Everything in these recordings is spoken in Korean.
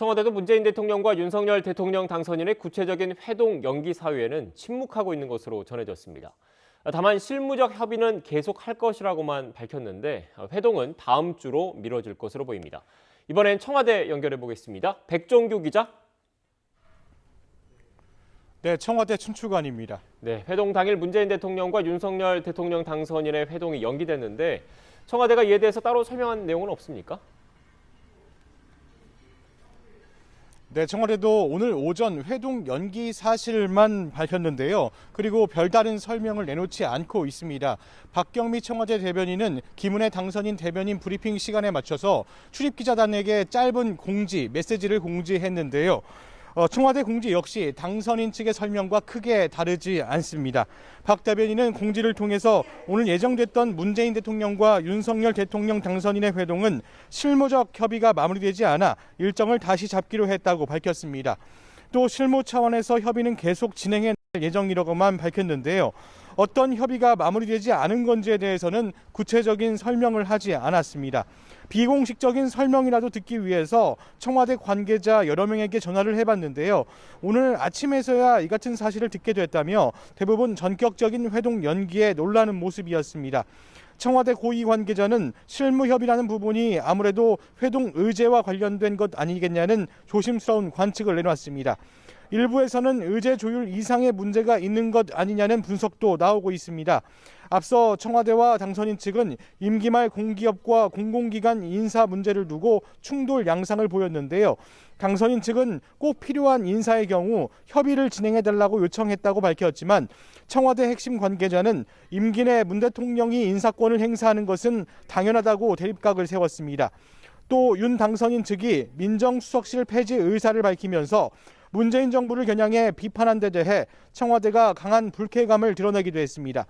청와대도 문재인 대통령과 윤석열 대통령 당선인의 구체적인 회동 연기 사유에는 침묵하고 있는 것으로 전해졌습니다. 다만 실무적 협의는 계속할 것이라고만 밝혔는데 회동은 다음 주로 미뤄질 것으로 보입니다. 이번엔 청와대 연결해 보겠습니다. 백종규 기자. 네, 청와대 춘추관입니다. 네, 회동 당일 문재인 대통령과 윤석열 대통령 당선인의 회동이 연기됐는데 청와대가 이에 대해서 따로 설명한 내용은 없습니까? 네, 청와대도 오늘 오전 회동 연기 사실만 밝혔는데요. 그리고 별다른 설명을 내놓지 않고 있습니다. 박경미 청와대 대변인은 김은혜 당선인 대변인 브리핑 시간에 맞춰서 출입기자단에게 짧은 메시지를 공지했는데요. 청와대 공지 역시 당선인 측의 설명과 크게 다르지 않습니다. 박 대변인은 공지를 통해서 오늘 예정됐던 문재인 대통령과 윤석열 대통령 당선인의 회동은 실무적 협의가 마무리되지 않아 일정을 다시 잡기로 했다고 밝혔습니다. 또 실무 차원에서 협의는 계속 진행해 나갈 예정이라고만 밝혔는데요. 어떤 협의가 마무리되지 않은 건지에 대해서는 구체적인 설명을 하지 않았습니다. 비공식적인 설명이라도 듣기 위해서 청와대 관계자 여러 명에게 전화를 해봤는데요. 오늘 아침에서야 이 같은 사실을 듣게 됐다며 대부분 전격적인 회동 연기에 놀라는 모습이었습니다. 청와대 고위 관계자는 실무협의라는 부분이 아무래도 회동 의제와 관련된 것 아니겠냐는 조심스러운 관측을 내놨습니다. 일부에서는 의제 조율 이상의 문제가 있는 것 아니냐는 분석도 나오고 있습니다. 앞서 청와대와 당선인 측은 임기 말 공기업과 공공기관 인사 문제를 두고 충돌 양상을 보였는데요. 당선인 측은 꼭 필요한 인사의 경우 협의를 진행해달라고 요청했다고 밝혔지만 청와대 핵심 관계자는 임기 내 문 대통령이 인사권을 행사하는 것은 당연하다고 대립각을 세웠습니다. 또 윤 당선인 측이 민정수석실 폐지 의사를 밝히면서 문재인 정부를 겨냥해 비판한 데 대해 청와대가 강한 불쾌감을 드러내기도 했습니다.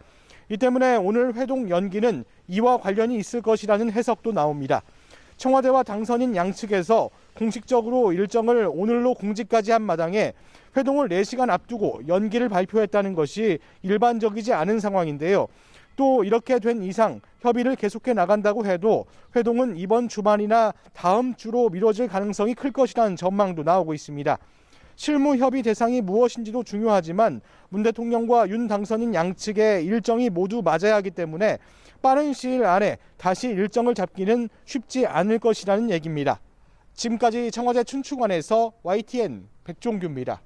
이 때문에 오늘 회동 연기는 이와 관련이 있을 것이라는 해석도 나옵니다. 청와대와 당선인 양측에서 공식적으로 일정을 오늘로 공지까지 한 마당에 회동을 4시간 앞두고 연기를 발표했다는 것이 일반적이지 않은 상황인데요. 또 이렇게 된 이상 협의를 계속해 나간다고 해도 회동은 이번 주말이나 다음 주로 미뤄질 가능성이 클 것이라는 전망도 나오고 있습니다. 실무 협의 대상이 무엇인지도 중요하지만 문 대통령과 윤 당선인 양측의 일정이 모두 맞아야 하기 때문에 빠른 시일 안에 다시 일정을 잡기는 쉽지 않을 것이라는 얘기입니다. 지금까지 청와대 춘추관에서 YTN 백종규입니다.